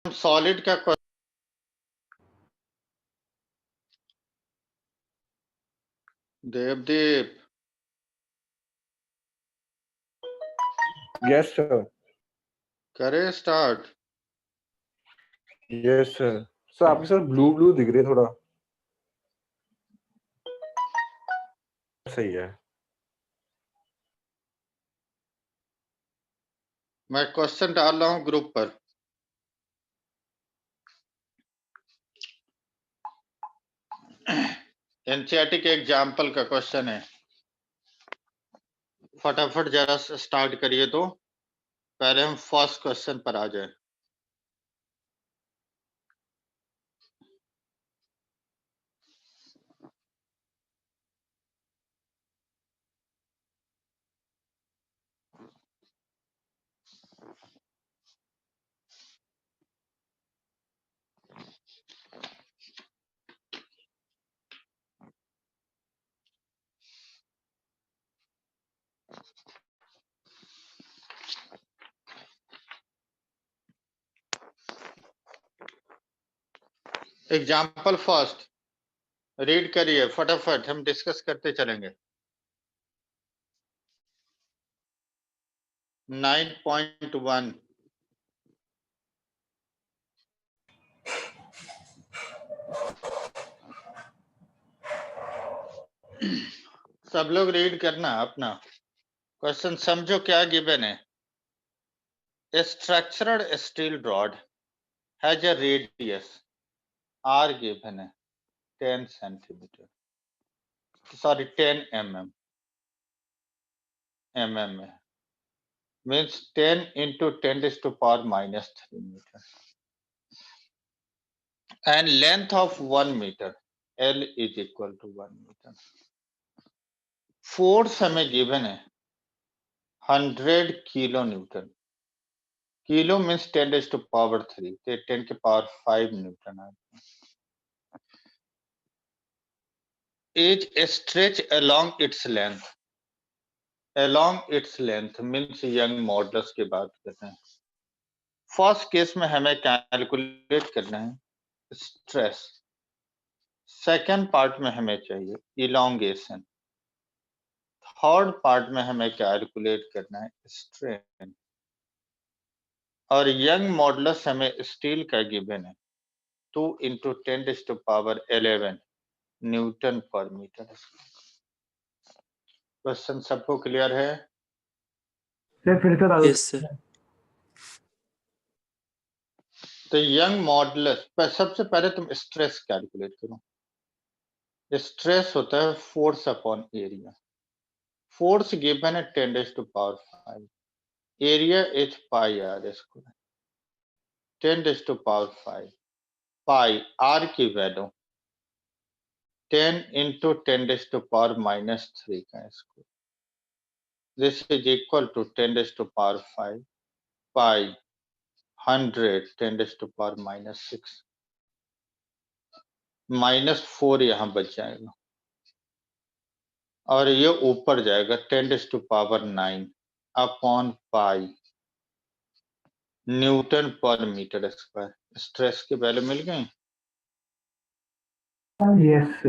Solid का Devdeep yes sir. करे start. Yes sir. Sir आपके सर ब्लू ब्लू दिख रही है थोड़ा। सही है। मैं क्वेश्चन डाल रहा हूं ग्रुप पर। एनसीईआरटी के एग्जाम्पल का क्वेश्चन है, फटाफट जरा स्टार्ट करिए। तो पहले हम फर्स्ट क्वेश्चन पर आ जाए। एग्जाम्पल फर्स्ट रीड करिए फटाफट, हम डिस्कस करते चलेंगे। 9.1 सब लोग रीड करना अपना क्वेश्चन, समझो क्या गिवन है। A structured steel rod has a radius R given है 10 centimeter, sorry 10 mm में means 10 into 10 raised to power minus 3 meter and length of 1 meter, L is equal to 1 meter. Force हमें given है 100 kilo Newton. Kilo means 10 raised to power 3, 10 के power 5 Newton है। is stretch along its length, along its length means young modulus की बात करते हैं। First case में हमें कैलकुलेट करना है स्ट्रेस, सेकंड पार्ट में हमें चाहिए इलोंगेशन, थर्ड पार्ट में हमें कैलकुलेट करना है स्ट्रेन, और यंग मॉडुलस हमें स्टील का गिवन है 2 into 10 raised to power 11 Newton पर मीटर। क्वेश्चन सबको क्लियर है? सर फिर से डालो। Yes sir. तो यंग मॉडुलस पर सबसे पहले तुम स्ट्रेस कैलकुलेट करो। स्ट्रेस होता है force upon area. Force given है 10 raised to power 5, area is pi R square, 10 raised to power 5, pi R की value 10 into 10 raised to power minus 3 का square, this is equal to 10 raised to power 5 pi 100 10 raised to power minus 6, -4 यहाँ बच जाएगा और ये ऊपर जाएगा 10 raised to power 9 upon pi Newton पर मीटर स्क्वायर। स्ट्रेस की वैल्यू मिल गई। यस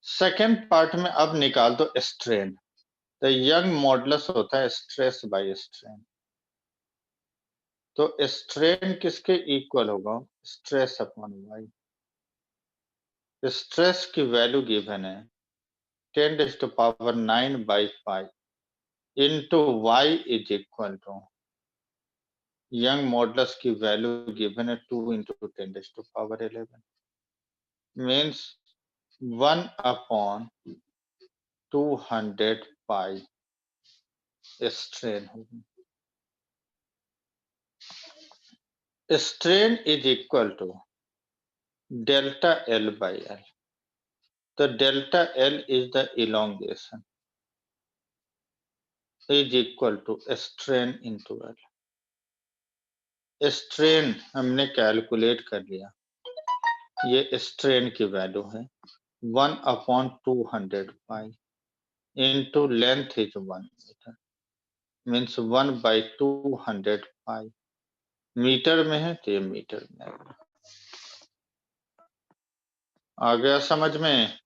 सेकेंड पार्ट में अब निकाल दो स्ट्रेन। तो यंग मॉडुलस होता है स्ट्रेस बाय स्ट्रेन, तो स्ट्रेन किसके इक्वल होगा? Stress upon Y. स्ट्रेस की वैल्यू गिवन है 10 raised to power 9 by 5 into y is equal to young modulus की वैल्यू गिवन है 2 into 10 raised to power 11 means 1 upon 200 pi strain होगी। Strain is equal to delta L by L, तो delta L is the elongation is equal to strain into L. Strain हमने calculate कर लिया, ये strain की value है 1 upon 200 pi into length is 1 metre means 1 by 200 pi metre में है तो ये मीटर में आएगा। आ गया समझ में?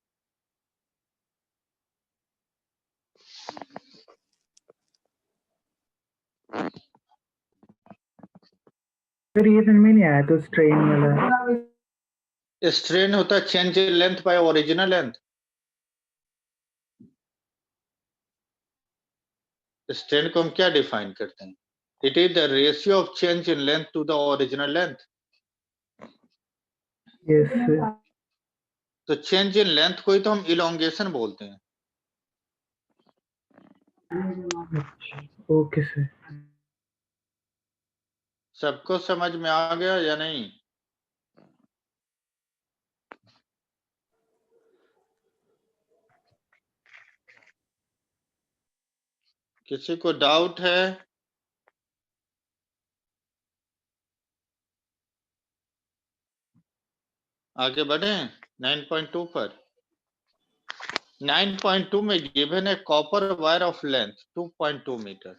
फिर ये समझ में नहीं आया तो स्ट्रेन वाला। स्ट्रेन होता है change in length by original length. Strain को हम क्या डिफाइन करते हैं? It is the ratio of change in length to the original length. Yes sir. तो चेंज इन लेंथ को ही तो हम इलोंगेशन बोलते हैं। Okay sir. सबको समझ में आ गया या नहीं? किसी को डाउट है? आगे बढ़े 9.2 पर। 9.2 में गिवन है copper wire of length 2.2 metre,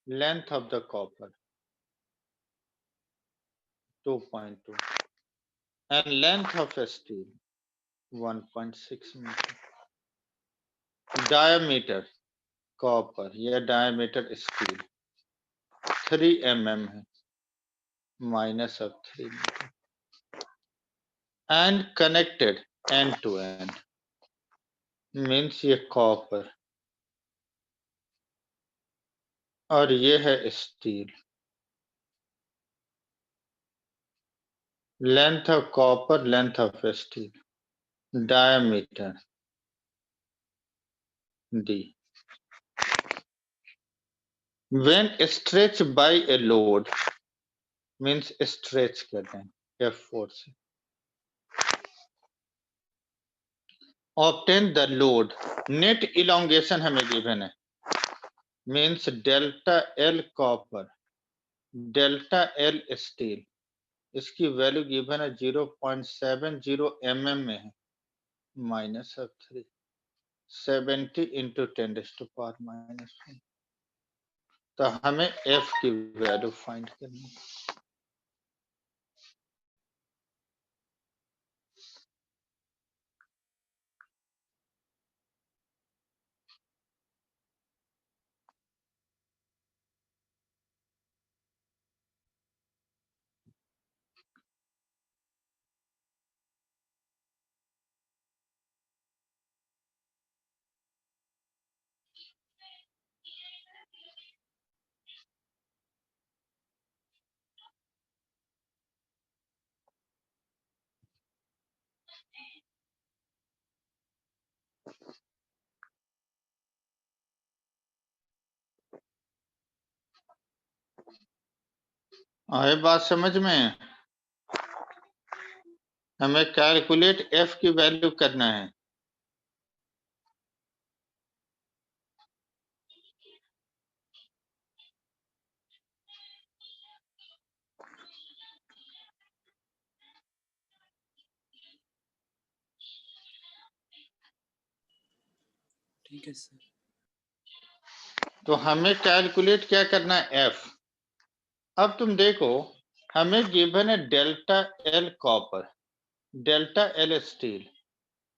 length of the copper 2.2 and length of steel 1.6 meter, diameter copper या diameter steel 3 mm है, minus of 3 meter and connected end to end means ये कॉपर और ये है steel. Length of copper, length of steel, diameter D. When stretched by a load means stretch करते हैं F4 से। Obtain the load, net elongation हमें given है means delta L copper, delta L steel, इसकी value given है 0.70 mm में है, minus of 3, 70 into 10⁻⁻⁴। तो हमें F की वैल्यू फाइंड करनी है। आए बात समझ में? हमें कैलकुलेट F की वैल्यू करना है। ठीक है सर। तो हमें कैलकुलेट क्या करना है F। अब तुम देखो हमें गिवन है delta L copper, delta L steel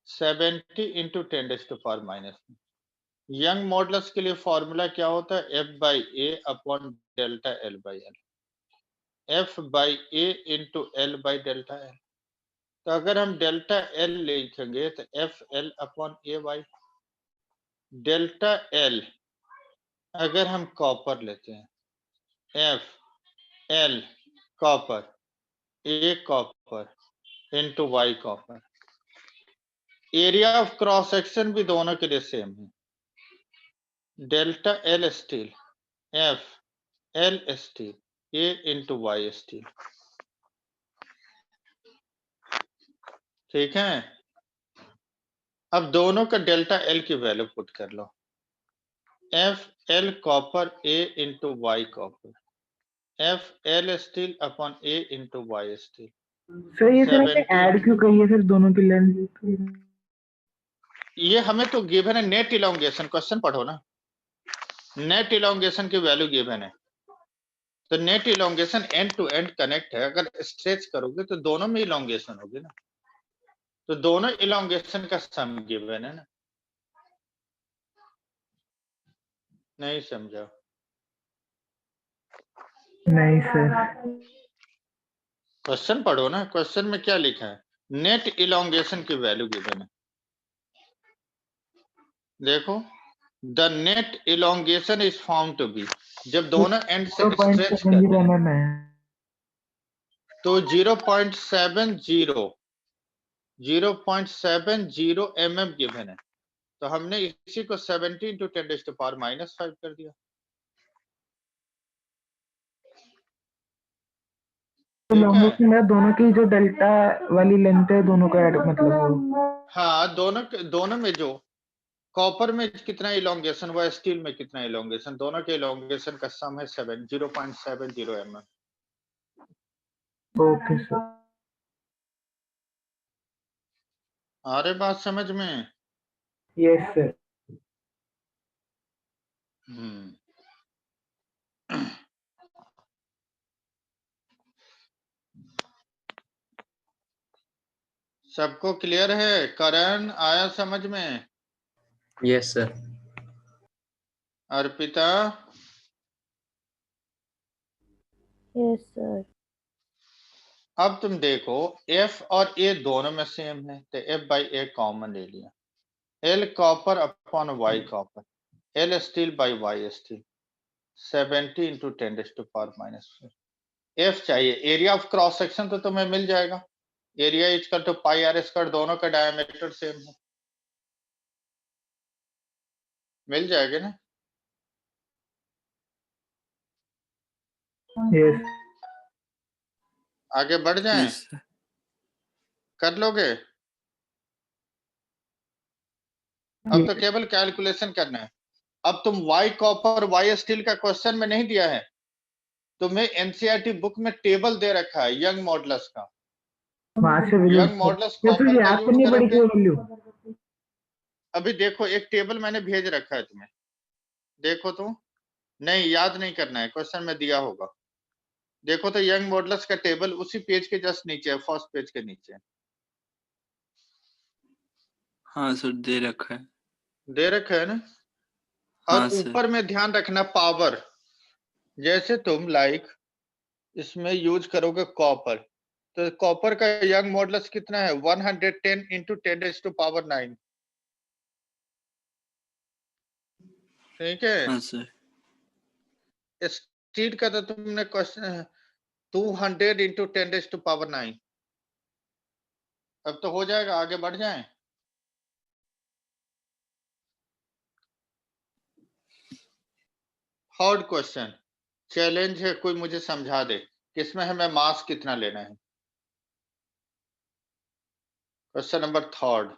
70 into 10⁻⁻⁴। Young modulus के लिए फॉर्मूला क्या होता है? F by A upon delta L by L, F by A into L by delta L। तो अगर हम डेल्टा L लिखेंगे तो F L upon A by delta L। अगर हम कॉपर लेते हैं F L copper A copper into Y copper, area of cross section भी दोनों के लिए सेम है। Delta L steel F L steel A into Y steel, ठीक है। अब दोनों का डेल्टा L की वैल्यू पुट कर लो, F L copper A into Y copper, F L steel upon A into Y steel. Sir ये sir आपने 70 add क्यों कही है सर दोनों की लेंथ? ये हमें तो गिवन है नेट इलोंगेशन, क्वेश्चन पढ़ो ना। नेट इलोंगेशन की वैल्यू गिवन है तो net elongation end to end connect है, अगर स्ट्रेच करोगे तो दोनों में इलोंगेशन होगी ना, तो दोनों इलोंगेशन का सम गिवन है ना। नहीं समझा? नहीं सर। क्वेश्चन पढ़ो ना, क्वेश्चन में क्या लिखा है, नेट इलोंगेशन की वैल्यू गिवन है। देखो, the net elongation is found to be, जब दोनों एंड से स्ट्रेच करते 0.70 हैं mm है। तो 0.70 mm गिवन है, तो हमने इसी को 70 × 10⁻⁻5 कर दिया। तो ठीक है, लॉन्गेस्ट में दोनों की जो डेल्टा वाली लेंथ है दोनों का मतलब वो। हाँ दोनों में जो कॉपर में कितना इलोंगेशन हुआ, स्टील में कितना इलोंगेशन, दोनों के इलोंगेशन का सम है 0.70 mm। Okay sir. आ रही बात समझ में? Yes sir. सबको क्लियर है? करण आया समझ में? Yes sir. Arpita? Yes sir. अब तुम देखो, F और A दोनों में सेम है, तो F/A कॉमन ले लिया, L copper upon Y copper, L steel by Y steel, 70 × 10⁻⁻4। F चाहिए, एरिया ऑफ क्रॉस सेक्शन तो तुम्हें मिल जाएगा, area equal to pi r square, दोनों का डायमीटर सेम है, मिल जाएगा ना। यस। आगे बढ़ जाएं? Yes sir. कर लोगे? अब तो केवल कैलकुलेशन करना है। अब तुम Y कॉपर Y स्टील का क्वेश्चन में नहीं दिया है, तुम्हें एनसीईआरटी बुक में टेबल दे रखा है यंग मॉडुलस का, वहां से वैल्यू यंग मॉडुलस तो फिर कॉपर का याद यूज करनी पड़ेगी करोगे। वो वैल्यू। अभी देखो, एक टेबल मैंने भेज रखा है तुम्हें, देखो तो, नहीं याद नहीं करना है, क्वेश्चन में दिया होगा। देखो तो यंग मॉडुलस का टेबल उसी पेज के जस्ट नीचे है, फर्स्ट पेज के नीचे हाँ सर, दे रखा है। दे रखा है ना। और हाँ सर। ऊपर में ध्यान रखना पावर, जैसे तुम इसमें यूज करोगे कॉपर, तो कॉपर का यंग मॉडुलस कितना है, 110 × 10⁻⁹। ठीक है। हाँ सर। स्टील का तो तुमने क्वेश्चन 200 × 10⁻⁹। अब तो हो जाएगा, आगे बढ़ जाएं। थर्ड क्वेश्चन चैलेंज है, कोई मुझे समझा दे किसमें हमें मास कितना लेना है। Question number third,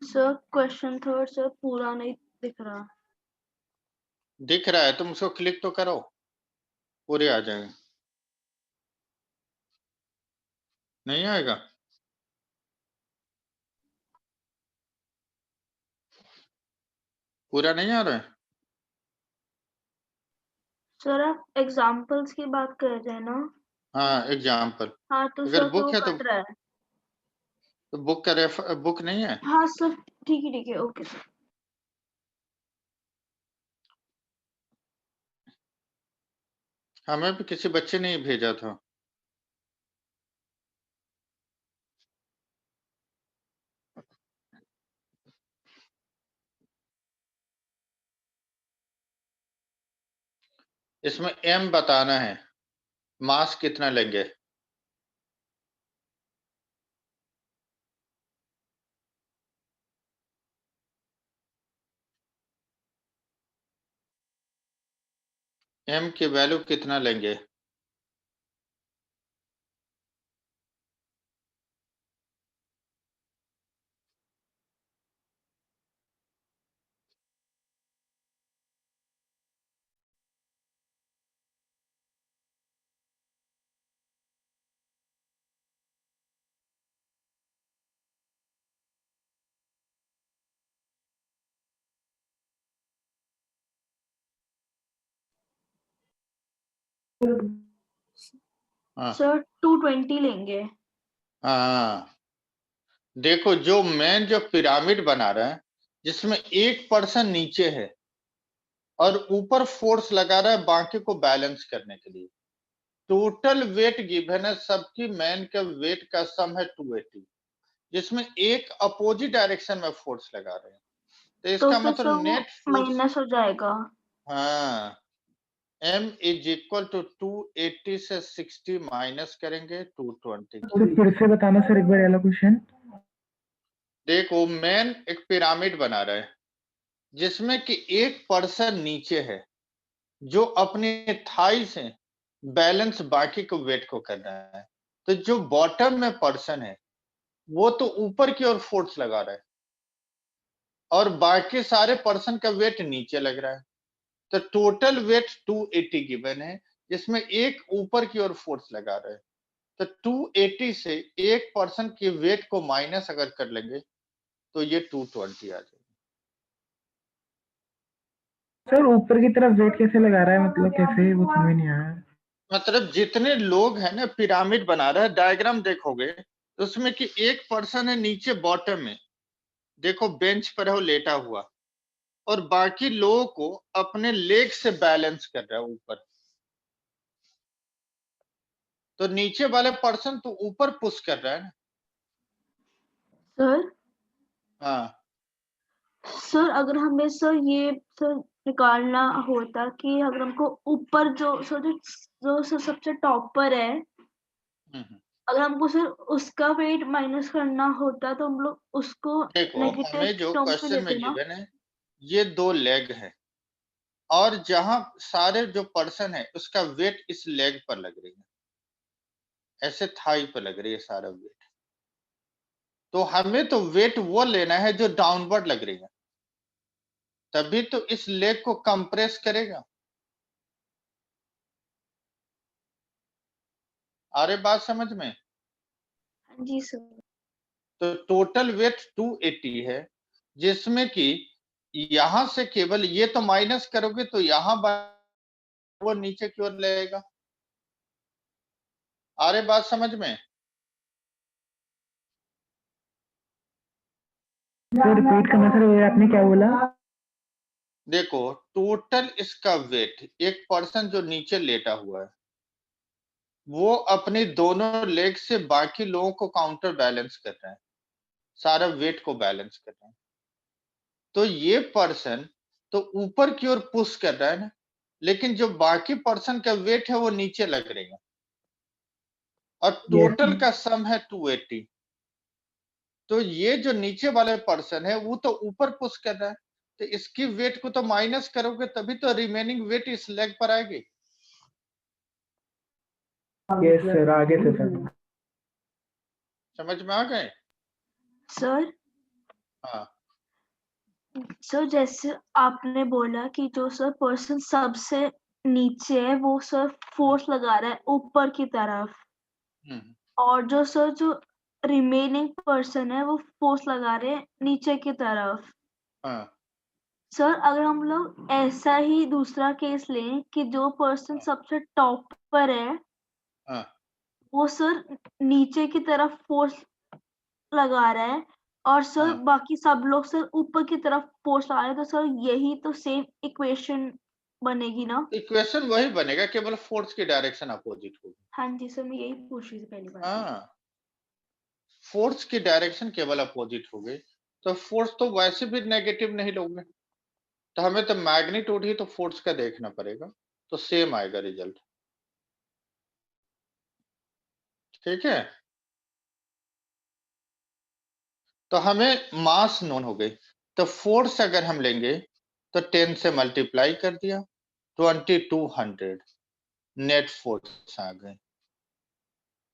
sir question third sir पूरा नहीं दिख रहा। दिख रहा है, तुम उसको क्लिक तो करो, पूरे आ जाएंगे। नहीं आएगा? पूरा नहीं आ रहा है? सर आप एग्जाम्पल्स की बात कर रहे हैं ना? हाँ एग्जाम्पल, हाँ तो अगर सर तो वो बुक है कट रहा है। तो बुक का बुक नहीं है। हाँ सर ठीक है ओके सर। हमें भी किसी बच्चे ने ही भेजा था। इसमें m बताना है, मास कितना लेंगे। m की वैल्यू कितना लेंगे। हाँ सर 220 लेंगे। हाँ, देखो जो मैन जो पिरामिड बना रहा है जिसमें एक पर्सन नीचे है और ऊपर फोर्स लगा रहा है बाकी को बैलेंस करने के लिए। टोटल वेट गिवन है, सबकी मैन के वेट का सम है 280, जिसमें एक अपोजिट डायरेक्शन में फोर्स लगा रहे हैं। तो तो इसका फिर मतलब सर वो नेट फोर्स, माइनस हो जाएगा। हाँ, m इज इक्वल टू 280 से 60 माइनस करेंगे 220 की। तो फिर से बताना सर एक बार वाला क्वेश्चन। देखो मैन एक पिरामिड बना रहा है जिसमें कि एक पर्सन नीचे है जो अपने थाई से बैलेंस बाकी को वेट को कर रहा है। तो जो बॉटम में पर्सन है वो तो ऊपर की ओर फोर्स लगा रहा है और बाकी सारे पर्सन का वेट नीचे लग रहा है। तो टोटल वेट 280 गिवन है जिसमें एक ऊपर की ओर फोर्स लगा रहा है। तो 280 से एक पर्सन के वेट को माइनस अगर कर लेंगे तो ये 220 आ जाएगा। सर ऊपर की तरफ वेट कैसे लगा रहा है, मतलब कैसे, वो समझ नहीं आया। मतलब जितने लोग हैं ना, पिरामिड बना रहा है, डायग्राम देखोगे तो उसमें कि एक पर्सन है नीचे बॉटम में, देखो बेंच पर है वो लेटा हुआ, और बाकी लोगों को अपने लेग से बैलेंस कर रहा है ऊपर। तो नीचे वाले पर्सन तो ऊपर पुश कर रहा है ना। सर हाँ सर अगर हमें सर ये सर निकालना होता कि अगर हमको ऊपर जो सर जो सर सबसे टॉप पर है, अगर हमको सर उसका वेट माइनस करना होता तो हम लोग उसको देखो नेगेटिव हमें जो टर्म्स में क्वेश्चन में लेते ना। गिवन है ये 2 लेग है और जहां सारे जो पर्सन है उसका वेट इस लेग पर लग रही है, ऐसे थाई पर लग रही है सारा वेट। तो हमें तो वेट वो लेना है जो डाउनवर्ड लग रही है, तभी तो इस लेग को कंप्रेस करेगा। आ रही बात समझ में? हाँ जी सर। तो टोटल वेट 280 है जिसमें कि यहां से केवल ये तो माइनस करोगे तो यहां वो नीचे की ओर लेगा। आ रही बात समझ में? सर रिपीट करना सर, ये आपने क्या बोला। देखो टोटल इसका वेट, एक पर्सन जो नीचे लेटा हुआ है वो अपनी दोनों लेग से बाकी लोगों को काउंटर बैलेंस कर रहे हैं, सारा वेट को बैलेंस कर रहे हैं। तो ये पर्सन तो ऊपर की ओर पुश कर रहा है ना, लेकिन जो बाकी पर्सन का वेट है वो नीचे लग रही है और टोटल का सम है 280। तो ये जो नीचे वाले पर्सन है वो तो ऊपर पुश कर रहा है, तो इसकी वेट को तो माइनस करोगे तभी तो रिमेनिंग वेट इस लेग पर आएगी। यस सर, आगे से सर। समझ में आ गए? सर हाँ सर जैसे आपने बोला कि जो सर पर्सन सबसे नीचे है वो सर फोर्स लगा रहा है ऊपर की तरफ, और जो सर जो रिमेनिंग पर्सन है वो फोर्स लगा रहे हैं नीचे की तरफ। हाँ सर अगर हम लोग ऐसा ही दूसरा केस लें कि जो पर्सन सबसे टॉप पर है हाँ वो सर नीचे की तरफ फोर्स लगा रहा है और सर हाँ, बाकी सब लोग सर ऊपर की तरफ फोर्स लगा रहे हैं, तो सर यही तो सेम इक्वेशन बनेगी ना। इक्वेशन वही बनेगा, केवल फोर्स की डायरेक्शन अपोजिट होगी। हाँ जी सर, मैं यही पूछ रही थी पहली बार। हाँ, फोर्स की डायरेक्शन केवल अपोजिट होगी, तो फोर्स तो वैसे भी नेगेटिव नहीं लोगे, तो हमें तो मैग्नीट्यूड ही तो फोर्स का देखना पड़ेगा, तो सेम आएगा रिजल्ट। ठीक है, तो हमें मास नोन हो गई, तो फोर्स अगर हम लेंगे तो 10 से मल्टीप्लाई कर दिया, 2200 नेट फोर्स आ गए।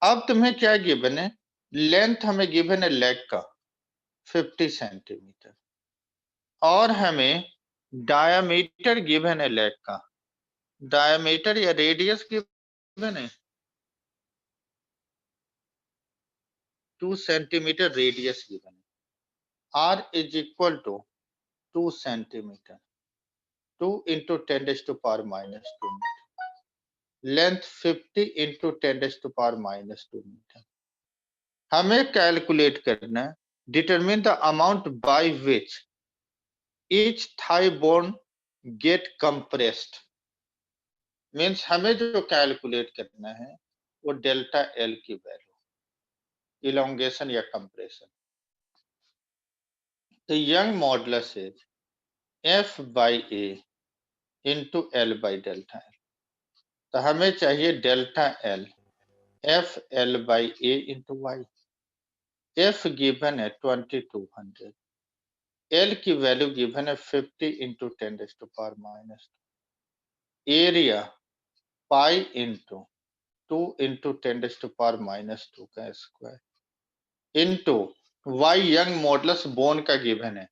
अब तुम्हें क्या गिवन है, लेंथ हमें गिवन है लेग का 50 सेंटीमीटर और हमें डायामीटर गिवन है लेग का, डायामीटर या रेडियस गिवन है 2 सेंटीमीटर रेडियस गिवन है। r is equal to 2 centimetre, 2 into 10⁻⁻²। Length 50 into 10⁻⁻2 metre. हमें कैलकुलेट करना है, determine the amount by which each thigh bone get compressed. Means हमें जो कैलकुलेट करना है वो डेल्टा एल की वैल्यू, इलोंगेशन या कंप्रेशन। तो Young modulus is F by A into L by delta L. तो हमें चाहिए delta L, F L by A into Y. F given है 2200, एल की वैल्यू गिवन है 50 into 10⁻⁻², area pi into 2 into 10⁻⁻² का square into Y Young modulus bone का given है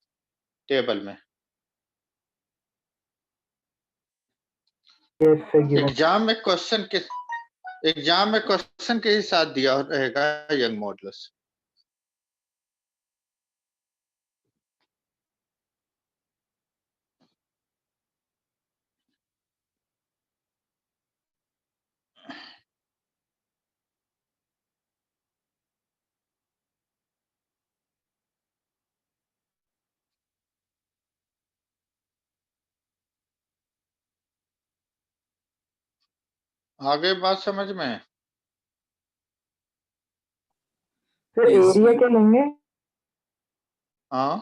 table में। yes sir given एग्जाम में क्वेश्चन के ही साथ दिया रहेगा यंग मॉडुलस। आगे बात समझ में? Sir Yes, area sir. क्या लेंगे? हाँ,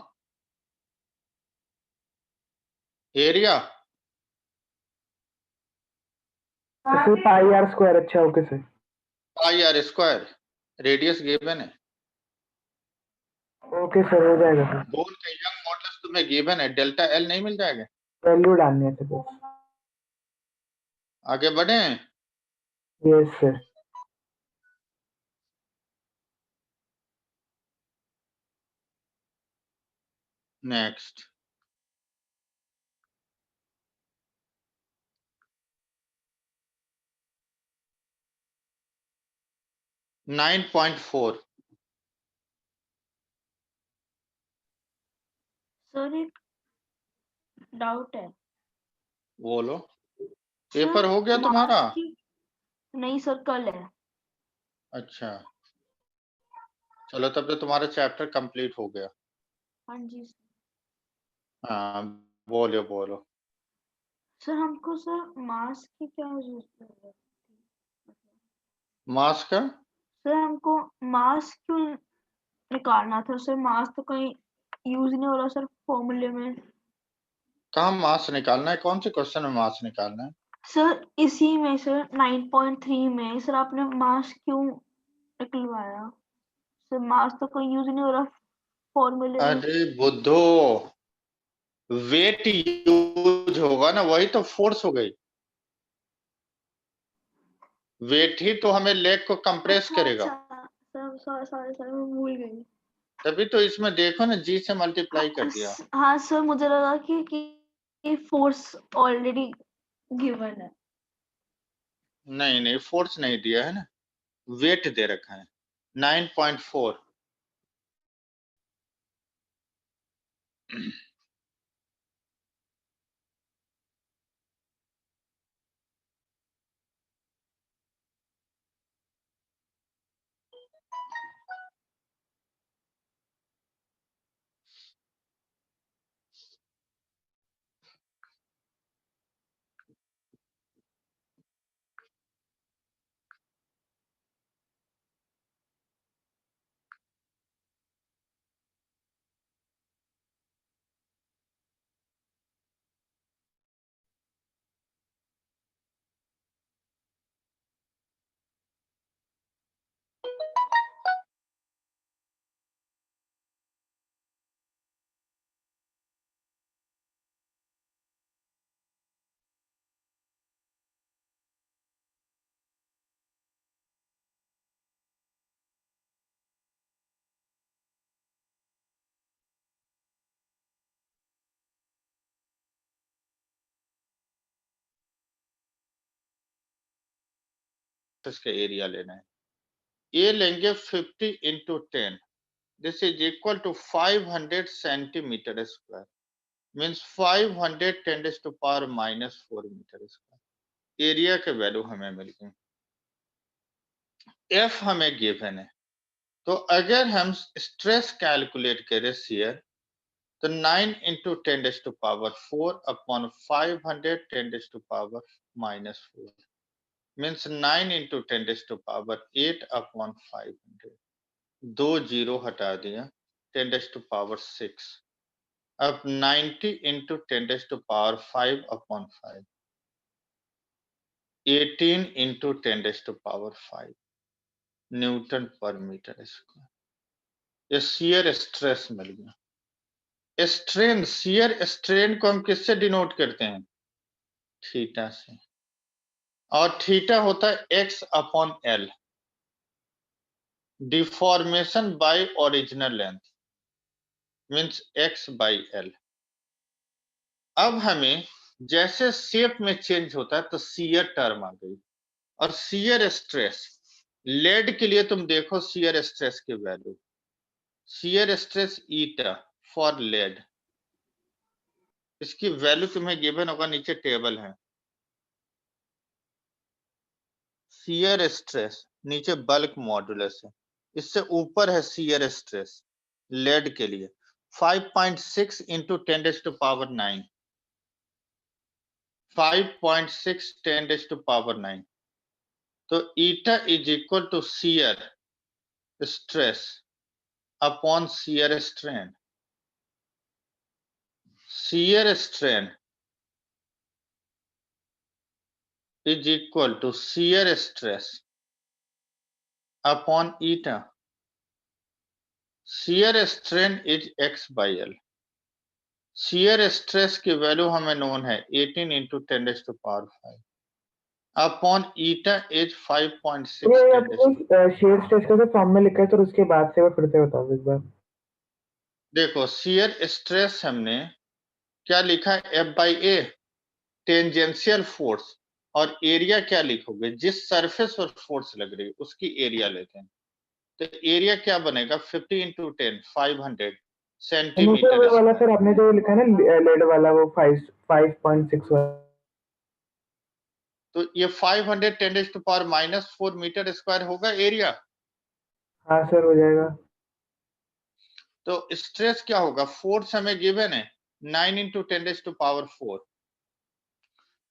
area sir pi R square. अच्छा okay sir. Pi R square, radius given है, ओके सर हो जाएगा सर। बोन का यंग मॉडुलस तुम्हें गिवन है, डेल्टा एल नहीं मिल जाएगा? वैल्यू डालनी है सर बस। आगे बढ़े। Yes sir. Next, nine point four. Sir एक डाउट है। बोलो, सर पेपर हो गया तुम्हारा? मास की नहीं सर, कल है। अच्छा, चलो तब तो तुम्हारा चैप्टर कंप्लीट हो गया। हाँ जी सर। हाँ, बोलो बोलो। सर हमको सर मास की क्या जरूरत है? मास का सर हमको मास क्यों निकालना था सर? मास तो कहीं यूज नहीं हो रहा सर फॉर्मूले में। कहाँ मास निकालना है? कौन से क्वेश्चन में मास निकालना है? सर इसी में सर 9.3 में सर आपने मास क्यों निकलवाया? सर मास तो कोई यूज नहीं हो रहा फॉर्मूले में। अरे बुद्धो, वेट यूज होगा ना, वही तो फोर्स हो गई। वेट ही तो हमें लेग को कंप्रेस करेगा। सर सॉरी सॉरी सर मैं भूल गई। तभी तो इसमें देखो ना, जी से मल्टीप्लाई कर दिया। हाँ सर मुझे लगा कि फोर्स ऑलरेडी गिवन है। नहीं नहीं, फोर्स नहीं दिया है ना, वेट दे रखा है 9.4। इसका एरिया लेना है, ये लेंगे 50 into 10, this is equal to 500 centimetre square, means 500 10⁻⁻⁴ metre square. Area के वैल्यू हमें मिल गई, एफ हमें गिवन है। तो अगर हम स्ट्रेस कैलकुलेट करें शियर, तो 9 into 10⁻⁴ upon 500 10⁻⁻4 means 9 into 10⁸ upon 500। 2 zero हटा दिया, 10⁻⁶। अब 90 इंटू 10⁻⁵ अपॉन 5, 18 इंटू 10⁻⁵ न्यूटन पर मीटर स्क्वायर। ये शियर स्ट्रेस मिल गया। स्ट्रेन, शियर स्ट्रेन को हम किससे डिनोट करते हैं? थीटा से, और थीटा होता है x upon L, deformation by original length means x by L. अब हमें जैसे शेप में चेंज होता है तो शियर टर्म आ गई। और शियर स्ट्रेस, लेड के लिए तुम देखो शियर स्ट्रेस की value, shear stress eta for lead, इसकी वैल्यू तुम्हें गिवन होगा, नीचे टेबल है। शियर स्ट्रेस नीचे बल्क मॉडुलस है, इससे ऊपर है शियर स्ट्रेस लेड के लिए 5.6 इंटू 10⁻⁹, 5.6 10⁻⁹। तो eta is equal to shear stress upon shear strain. Shear strain is equal to shear stress upon eta. Shear strain is x by L. shear stress की value हमें known है 18 into 10⁵ upon eta is 5.6 ये आपको shear stress का form में लिखा है, तो उसके बाद से वो फिर से बताओ एक बार। देखो शियर स्ट्रेस हमने क्या लिखा है, F by A tangential force, और एरिया क्या लिखोगे, जिस सरफेस पर फोर्स लग रही है उसकी एरिया लेते हैं। तो एरिया क्या बनेगा 50 इंटू 10 500 सेंटीमीटर वो वाला स्क्वायर। सर आपने जो लिखा है ना लेड वाला, वो 5.6 वाला। तो ये 500 10⁻⁻⁴ मीटर स्क्वायर होगा एरिया। हाँ सर, हो जाएगा। तो स्ट्रेस क्या होगा, फोर्स हमें गिवन है 9 into 10⁻⁴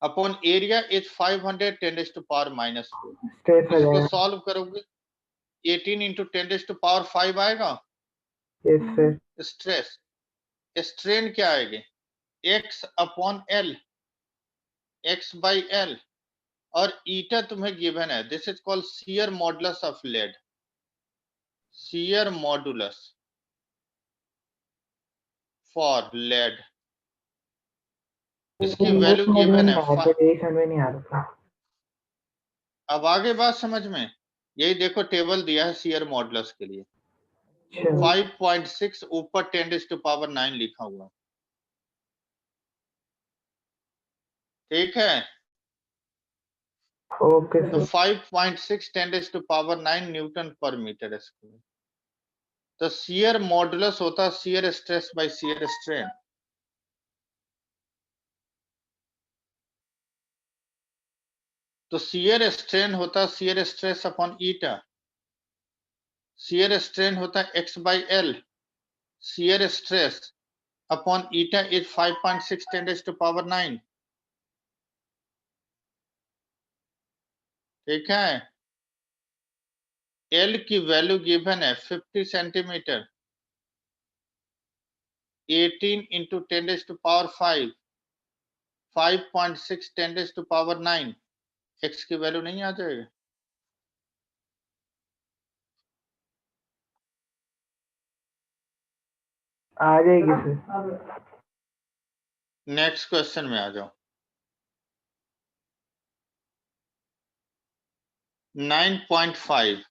upon area is 500 10⁻⁻⁴। Stress आ इसको जाएगा। सॉल्व करोगे 18 इंटू 10⁻⁵ आएगा यस सर। स्ट्रेस। स्ट्रेन क्या आएगी, x upon L, x by L, और ईटा तुम्हें गिवन है, this is called shear modulus of lead, shear modulus for lead, इसकी वैल्यू समझ में गिवन नहीं है। आया सर, यही समझ नहीं आ रहा था। अब आगे बात समझ में, यही देखो टेबल दिया है शियर मॉडुलस के लिए, अच्छा 5.6 ऊपर 10⁻⁹ लिखा हुआ, ठीक है। ओके तो सर। 5.6 10⁻⁹ न्यूटन पर मीटर स्क्वायर। तो शियर मॉडुलस होता है shear stress by shear strain. तो शियर स्ट्रेन होता है शियर स्ट्रेस अपॉन ईटा, शियर स्ट्रेन होता है x by L, shear stress upon eta is 5.6 10⁻⁹, ठीक है। एल की वैल्यू गिवन है 50 सेंटीमीटर, 18 इंटू 10⁵, 5.6 10⁻⁹, x की वैल्यू नहीं आ जाएगी। आ जाएगी सर। नेक्स्ट क्वेश्चन में आ जाओ। 9.5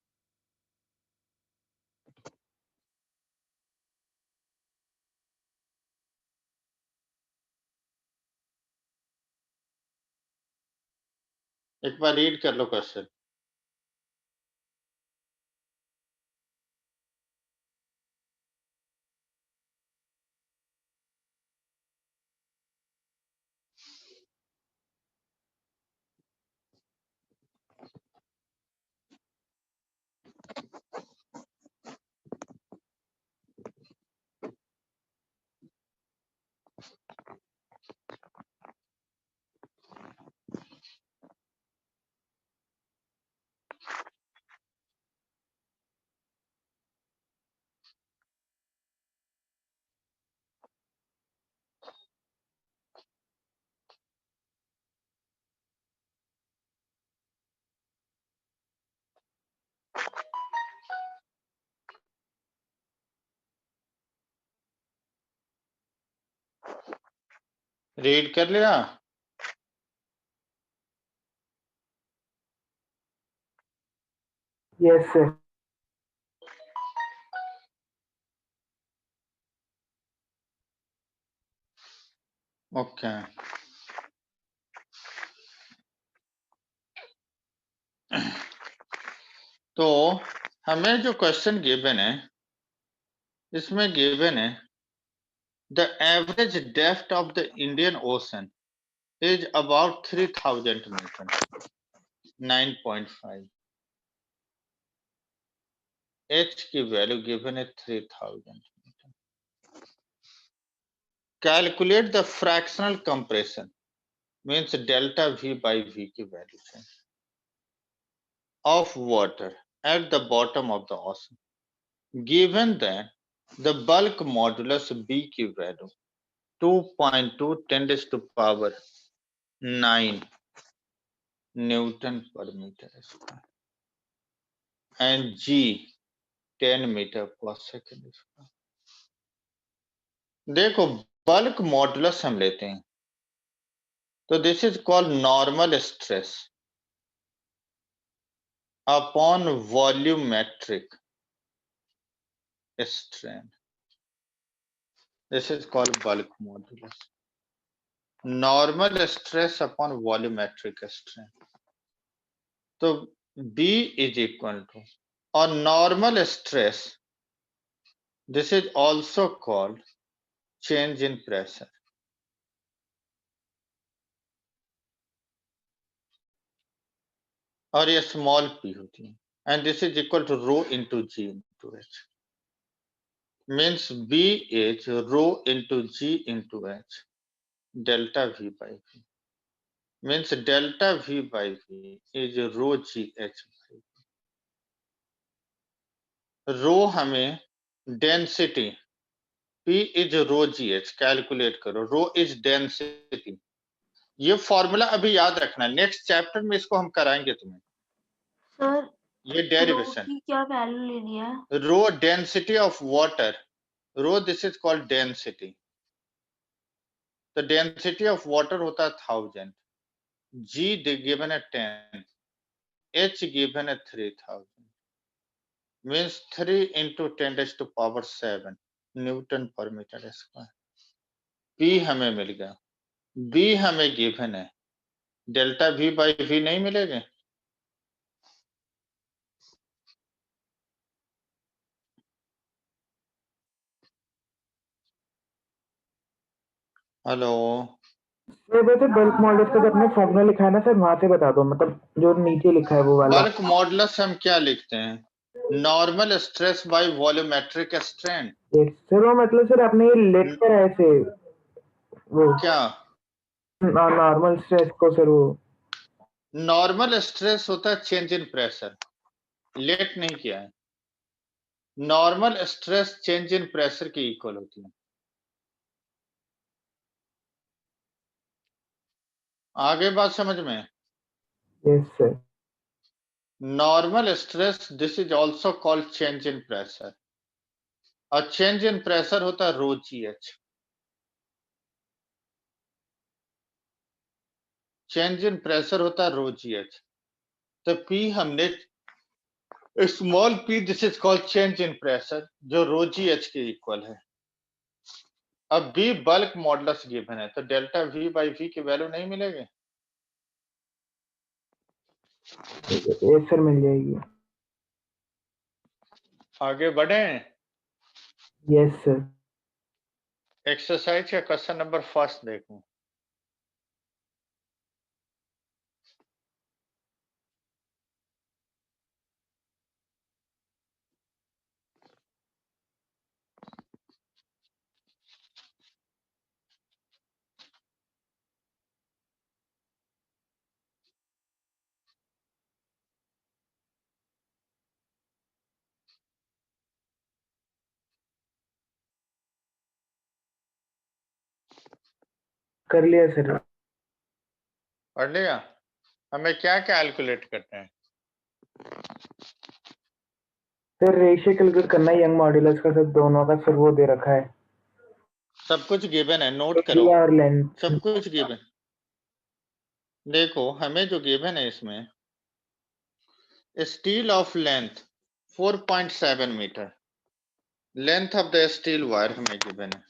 एक बार रीड कर लो क्वेश्चन। रीड कर लिया? Yes sir. ओके। तो हमें जो क्वेश्चन गिवन है, इसमें गिवन है the average depth of the Indian ocean is about 3000 metre, 9.5। H की वैल्यू गिवन है 3000 metre. Calculate the fractional compression, means delta V by V की वैल्यू है, of water at the bottom of the ocean, given that the bulk modulus B की वैल्यू 2.2 10 to power 9 newton पर metre square and G 10 metre पर second square. देखो bulk modulus हम लेते हैं तो this is called normal stress upon volumetric strain. This is called bulk modulus. Normal stress upon volumetric strain. So B is equal to, or normal stress, this is also called change in pressure. और ये small p होती है, and this is equal to rho into G into H. Means B is rho into G into H, delta V by V. Means delta V by V is rho G H by V. Rho हमें density, P is rho GH, calculate करो, rho is density. ये formula अभी याद रखना, next chapter में इसको हम कराएंगे तुम्हें। सर ये डेरिवेशन, की क्या वैल्यू लेनी है? Rho density of water, rho this is called density. तो डेंसिटी ऑफ वाटर होता है 1000, G गिवन है 10, H गिवन है 3000, means 3 into 10 to power 7 Newton पर मीटर स्क्वायर। P हमें मिल गया, B हमें गिवन है, डेल्टा V by V नहीं मिलेगा? हेलो सर वैसे बल्क मॉडल्स का जो अपने फॉर्मूला लिखा है ना सर, वहां से बता दो, मतलब जो नीचे लिखा है वो वाला। बल्क मॉडुलस हम क्या लिखते हैं? Normal stress by volumetric strain. Sir वो मतलब सर आपने ये लिख कर ऐसे वो क्या नॉर्मल स्ट्रेस को सर वो नॉर्मल स्ट्रेस होता है चेंज इन प्रेशर, लेट नहीं किया है। Normal stress change in pressure की इक्वल होती है। आगे बात समझ में? Yes sir. Normal stress this is also called change in pressure, और चेंज इन प्रेशर होता है रो GH। चेंज इन प्रेशर होता है रो GH। तो P हमने small p, this is called change in pressure, जो रो GH के इक्वल है। अब B बल्क मॉडुलस गिवन है, तो डेल्टा V by V की वैल्यू नहीं मिलेगी? यस सर मिल जाएगी। आगे बढ़े? Yes sir. एक्सरसाइज का क्वेश्चन नंबर फर्स्ट देखो। कर लिया सर। पढ़ लिया? हमें क्या कैलकुलेट करते हैं? सर रेशियो कैलकुलेट करना है यंग मॉड्यूलस का सर, दोनों का सर वो दे रखा है। सब कुछ गिवन है, नोट करो, एरिया और लेंथ सब कुछ गिवन। देखो हमें जो गिवन है इसमें, steel of length 4.7 metre, length of the steel wire हमें गिवन है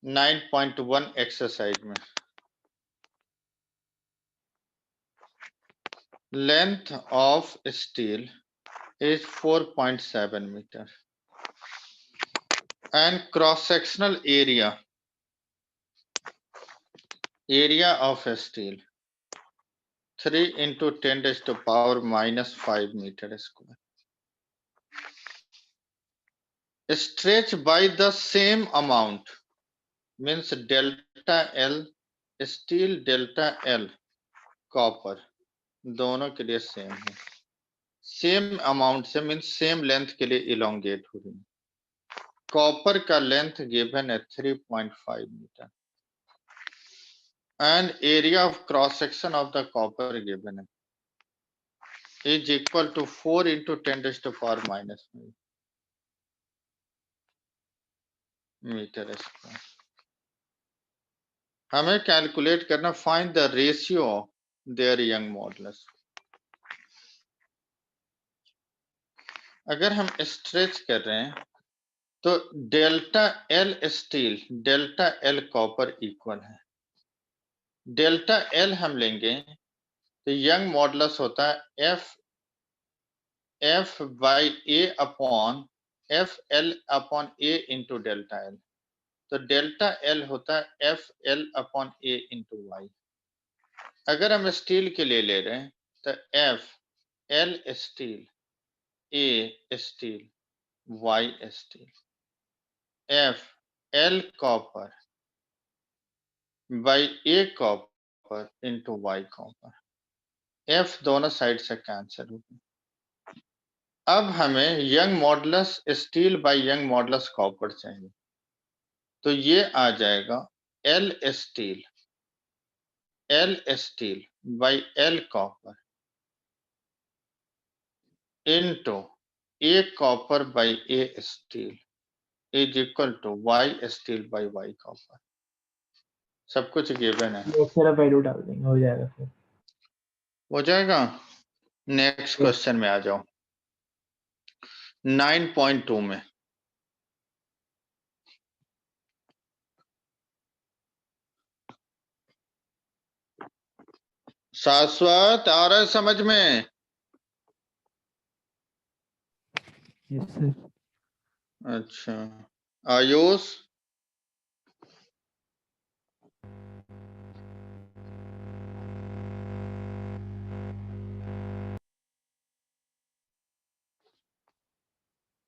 9.1 एक्सरसाइज में, length of steel is 4.7 meter and cross sectional area of a steel 3 into 10 raised to power minus 5 meter square, stretch by the same amount means delta L steel delta L copper, दोनों के लिए same है, same amount से means same length के लिए elongate हो रही है। कॉपर का लेंथ गिवन है 3.5 metre and area of cross section of the copper given is equal to 4 into 10 raised to power minus 9 meter square। हमें कैलकुलेट करना find the ratio of their young modulus. अगर हम stretch कर रहे हैं तो delta L steel delta L copper equal है, delta L हम लेंगे तो यंग मॉडुलस होता है F by A upon F L upon A into delta L, तो डेल्टा एल होता है एफ एल अपॉन ए इंटू वाई। अगर हम स्टील के लिए ले रहे हैं तो F L steel A steel Y steel, F L copper by A copper into Y copper, F दोनों साइड से कैंसिल हो गए। अब हमें Young modulus steel by Young modulus copper चाहिए, तो ये आ जाएगा L steel by L copper into A copper by A steel is equal to Y steel by Y copper. सब कुछ गिवन है, एक्स्ट्रा वैल्यू डाल देंगे, हो जाएगा फिर। हो जाएगा। नेक्स्ट क्वेश्चन में आ जाओ 9.2 में। शाश्वत आ रहा है समझ में? Yes sir. अच्छा आयुष,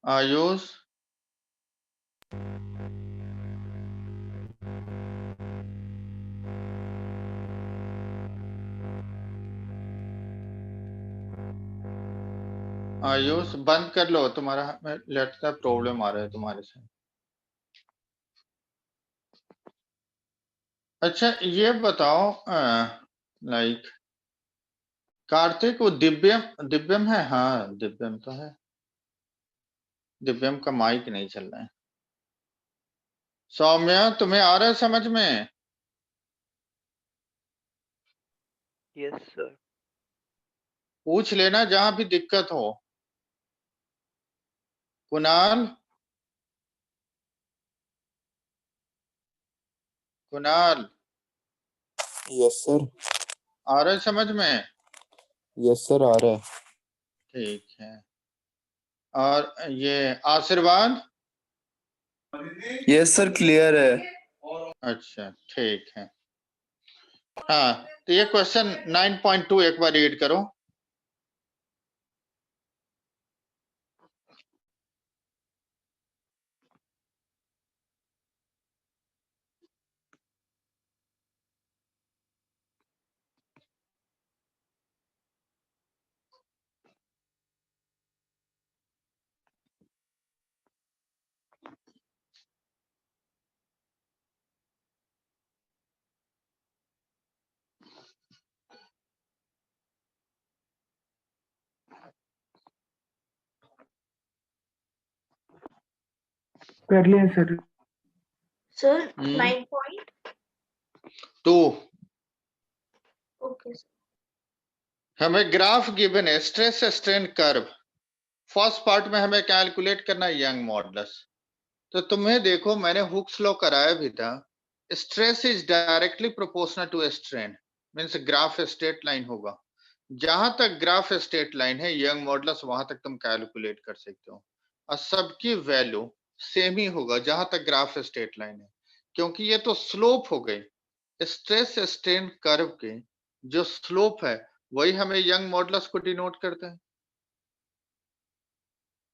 आयुष आयुष बंद कर लो, तुम्हारा लगता है प्रॉब्लम आ रहा है तुम्हारे से। अच्छा ये बताओ लाइक कार्तिक वो दिव्यम है? हाँ दिव्यम तो है, दिव्यम का माइक नहीं चल रहा है। सौम्या तुम्हें आ रहा है समझ में? Yes sir. पूछ लेना जहां भी दिक्कत हो। Kunal, Kunal yes sir. आ रहा है समझ में? यस सर आ रहा है। ठीक है। और ये आशीर्वाद? यस सर क्लियर है। अच्छा ठीक है। हाँ तो ये क्वेश्चन 9.2 एक बार रीड करो। कर लिया सर। सर हम्म। 9.2 2 ओके सर हमें ग्राफ गिवन है, stress strain curve. First part में हमें कैलकुलेट करना है यंग मॉडुलस। तो तुम्हें देखो, मैंने हुक्स लॉ कराया भी था। Stress is directly proportional to strain, means graph straight line होगा। जहां तक ग्राफ स्ट्रेट लाइन है, यंग मॉडुलस वहां तक तुम कैलकुलेट कर सकते हो, और सबकी वैल्यू सेम ही होगा जहां तक ग्राफ स्ट्रेट लाइन है, क्योंकि ये तो स्लोप हो गई। स्ट्रेस स्ट्रेन कर्व के जो स्लोप है वही हमें यंग मॉडुलस को डिनोट करता है।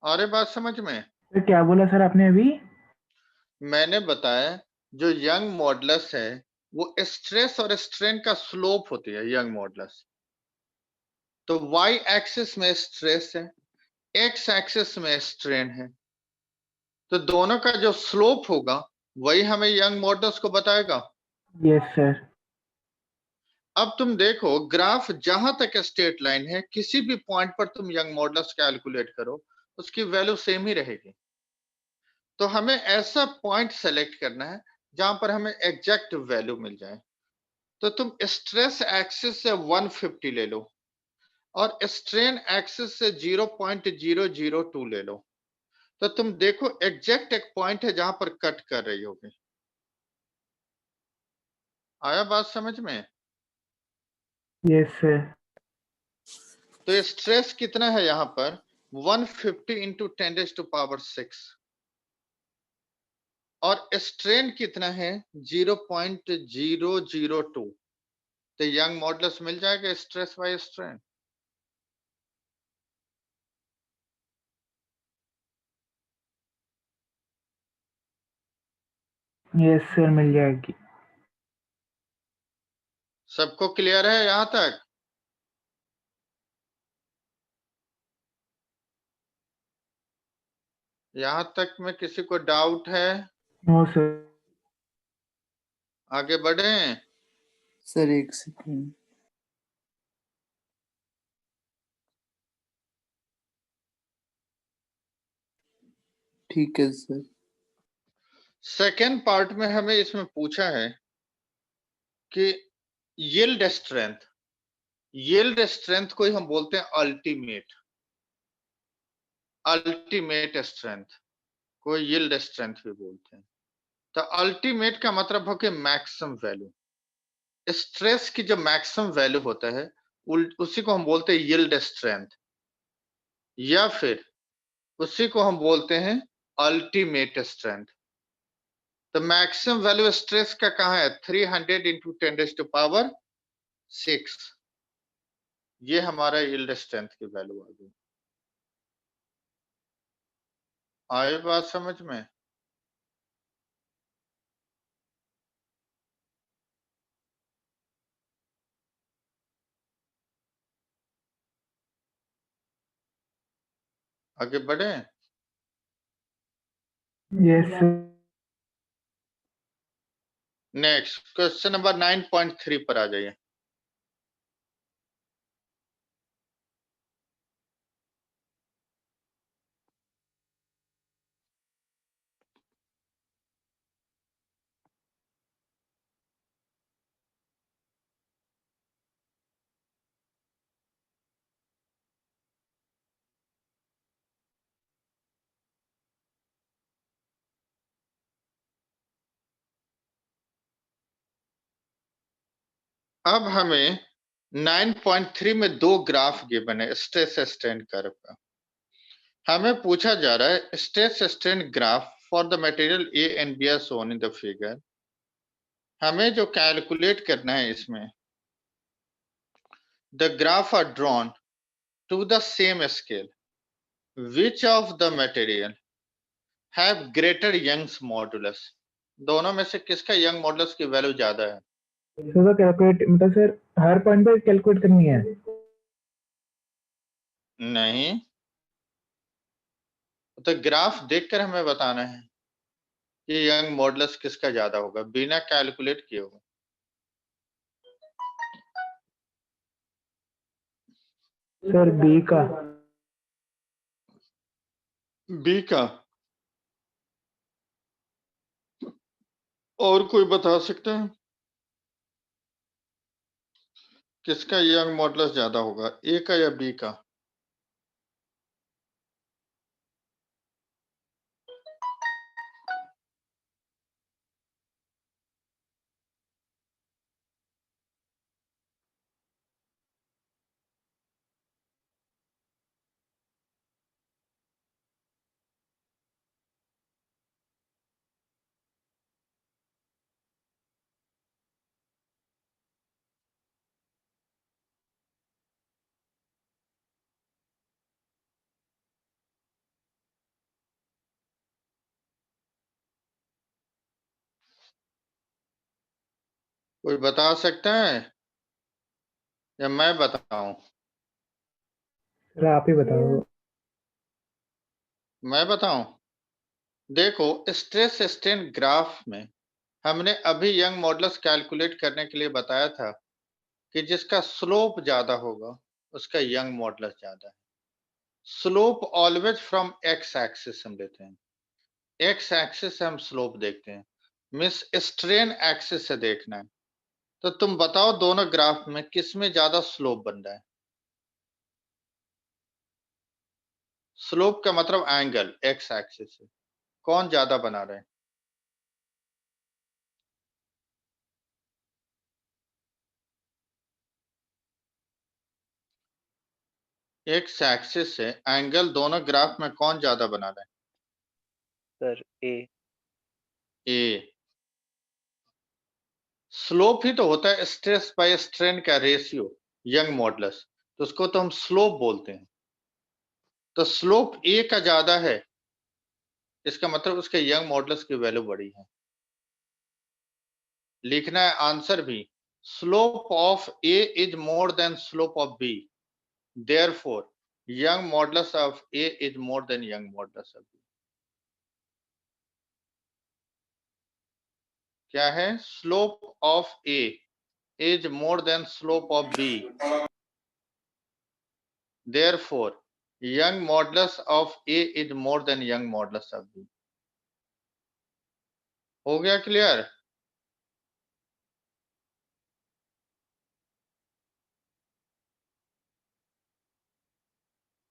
अरे बात समझ में? सर क्या बोला सर आपने अभी? मैंने बताया जो यंग मॉडुलस है वो स्ट्रेस और स्ट्रेन का स्लोप होती है यंग मॉडुलस। तो y एक्सिस में स्ट्रेस है, x एक्सिस में स्ट्रेन है, तो दोनों का जो स्लोप होगा वही हमें यंग मॉडुलस को बताएगा। Yes sir. अब तुम देखो, ग्राफ जहां तक स्ट्रेट लाइन है, किसी भी पॉइंट पर तुम यंग मॉडुलस कैलकुलेट करो, उसकी वैल्यू सेम ही रहेगी। तो हमें ऐसा पॉइंट सेलेक्ट करना है जहां पर हमें एग्जैक्ट वैल्यू मिल जाए। तो तुम स्ट्रेस एक्सिस से 150 ले लो और स्ट्रेन एक्सिस से 0.002 ले लो, तो तुम देखो एग्जैक्ट एक पॉइंट है जहां पर कट कर रही होगी। आया बात समझ में? Yes sir. तो स्ट्रेस कितना है यहाँ पर? 150 इंटू 10⁻⁶, और स्ट्रेन कितना है? 0.002। तो यंग मॉडुलस मिल जाएगा stress by strain. Yes sir मिल जाएगी। सबको क्लियर है यहां तक? यहां तक में किसी को डाउट है? No sir. आगे बढ़े? सर एक सेकंड। ठीक है सर। सेकेंड पार्ट में हमें इसमें पूछा है कि यील्ड स्ट्रेंथ, यील्ड स्ट्रेंथ को ही हम बोलते हैं अल्टीमेट, अल्टीमेट स्ट्रेंथ को यील्ड स्ट्रेंथ भी बोलते हैं। तो अल्टीमेट का मतलब हो कि मैक्सिमम वैल्यू। स्ट्रेस की जो मैक्सिमम वैल्यू होता है उसी को हम बोलते हैं यील्ड स्ट्रेंथ, या फिर उसी को हम बोलते हैं अल्टीमेट स्ट्रेंथ। तो मैक्सिमम वैल्यू स्ट्रेस का कहां है? 300 इंटू 10⁻⁶, ये हमारा यील्ड स्ट्रेंथ की वैल्यू आ गई। आई बात समझ में? आगे बढ़े? Yes sir. Next question number 9.3 पर आ जाइए। अब हमें 9.3 में दो ग्राफ गिवन है स्ट्रेस स्ट्रेन कर्व का। हमें पूछा जा रहा है stress strain graph for the material A and B are shown in the figure. हमें जो कैलकुलेट करना है इसमें, the graph are drawn to the same scale, which of the material have greater Young's modulus. दोनों में से किसका young modulus की वैल्यू ज्यादा है? सर कैलकुलेट मतलब सर हर पॉइंट पे कैलकुलेट करनी है? नहीं, तो ग्राफ देखकर हमें बताना है कि यंग मॉडुलस किसका ज्यादा होगा, बिना कैलकुलेट किए होगा। सर बी का। बी का? और कोई बता सकता है किसका यंग मॉडुलस ज्यादा होगा, ए का या बी का? कोई बता सकता है या मैं बताऊं? सर आप ही बताओ। मैं बताऊं? देखो, स्ट्रेस स्ट्रेन ग्राफ में हमने अभी यंग मॉडुलस कैलकुलेट करने के लिए बताया था कि जिसका स्लोप ज्यादा होगा उसका यंग मॉडुलस ज्यादा है। Slope always from x axis हम लेते हैं, एक्स एक्सिस से हम स्लोप देखते हैं, मिस स्ट्रेन एक्सिस से देखना है। तो तुम बताओ दोनों ग्राफ में किस में ज्यादा स्लोप बन रहा है? स्लोप का मतलब एंगल, एक्स एक्सिस से कौन ज्यादा बना रहे हैं? एक्स एक्सिस से एंगल दोनों ग्राफ में कौन ज्यादा बना रहा है? सर ए। ए। स्लोप ही तो होता है स्ट्रेस बाय स्ट्रेन का रेशियो, यंग मॉडुलस, तो उसको तो हम स्लोप बोलते हैं। तो स्लोप ए का ज्यादा है, इसका मतलब उसके यंग मॉडुलस की वैल्यू बड़ी है। लिखना है आंसर भी, slope of A is more than slope of B, therefore Young modulus of A is more than Young modulus of B. क्या है? Slope of A is more than slope of B, therefore young modulus of a is more than young modulus of b। हो गया clear?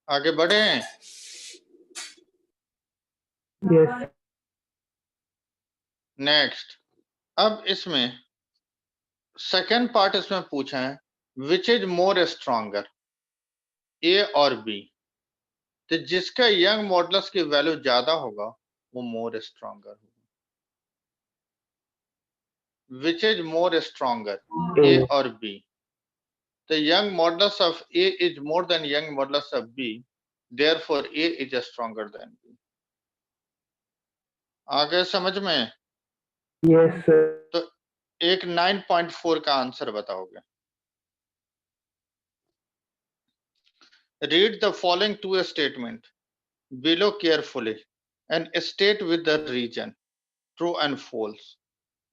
आगे बढ़े? Yes next, अब इसमें second part इसमें पूछा है विच इज मोर स्ट्रॉन्गर, ए और बी। तो जिसका यंग मॉडुलस की वैल्यू ज्यादा होगा वो मोर स्ट्रॉन्गर होगा। विच इज मोर स्ट्रॉन्गर, ए ए और B. The young modulus of A is more than young modulus of B, therefore A is stronger than B। आगे समझ में? Yes sir. तो एक 9.4 का आंसर बताओगे। Read the following two statement below carefully and state with the region true and false।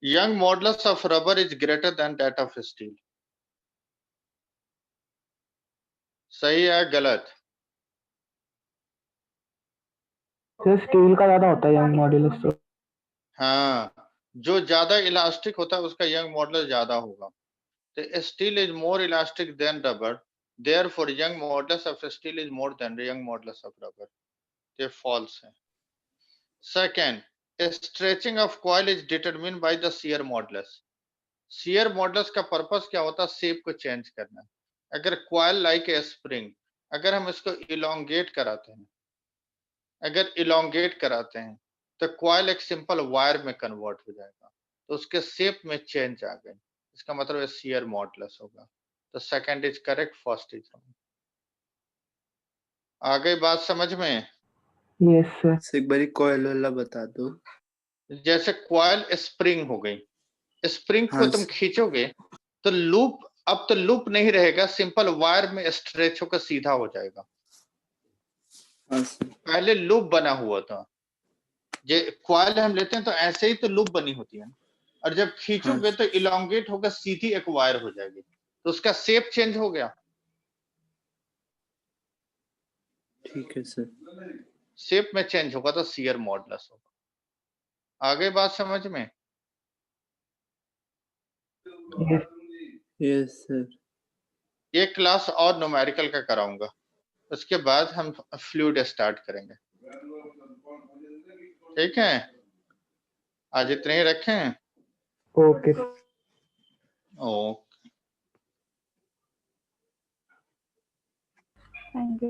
Young modulus of rubber is greater than that of steel। सही है गलत? सर स्टील का ज्यादा होता है यंग मॉड्यूलस तो। हाँ, जो ज्यादा इलास्टिक होता है उसका यंग मॉडुलस ज्यादा होगा। तो steel is more elastic than rubber, therefore young modulus of steel is more than the young modulus of rubber। ये false है। Second, stretching of coil is determined by the shear modulus। shear modulus का purpose क्या होता है? Shape को change करना। अगर coil like a spring, अगर हम इसको elongate कराते हैं, अगर elongate कराते हैं तो coil एक सिंपल वायर में कन्वर्ट हो जाएगा, तो उसके शेप में चेंज आ गई, इसका मतलब shear modulus होगा। तो second is correct, first is wrong. आ गई बात समझ में? Yes sir. एक बारी कॉइल वाला बता दो। जैसे कॉइल स्प्रिंग हो गई, स्प्रिंग को हाँ तुम खींचोगे तो लूप, अब तो लूप नहीं रहेगा, सिंपल वायर में स्ट्रेच होकर सीधा हो जाएगा। हाँ सर। पहले लूप बना हुआ था, ये कॉइल हम लेते हैं तो ऐसे ही तो लूप बनी होती है, और जब खींचोगे हाँ तो इलोंगेट होकर सीधी एक वायर हो जाएगी, तो उसका शेप चेंज हो गया। ठीक है सर। शेप में चेंज होगा तो shear मॉडुलस होगा। आगे बात समझ में? Yes. Yes sir. ये क्लास और न्यूमेरिकल का कराऊंगा, उसके बाद हम फ्लूइड स्टार्ट करेंगे। ठीक है, आज इतने ही रखें। ओके। ओके। Thank you.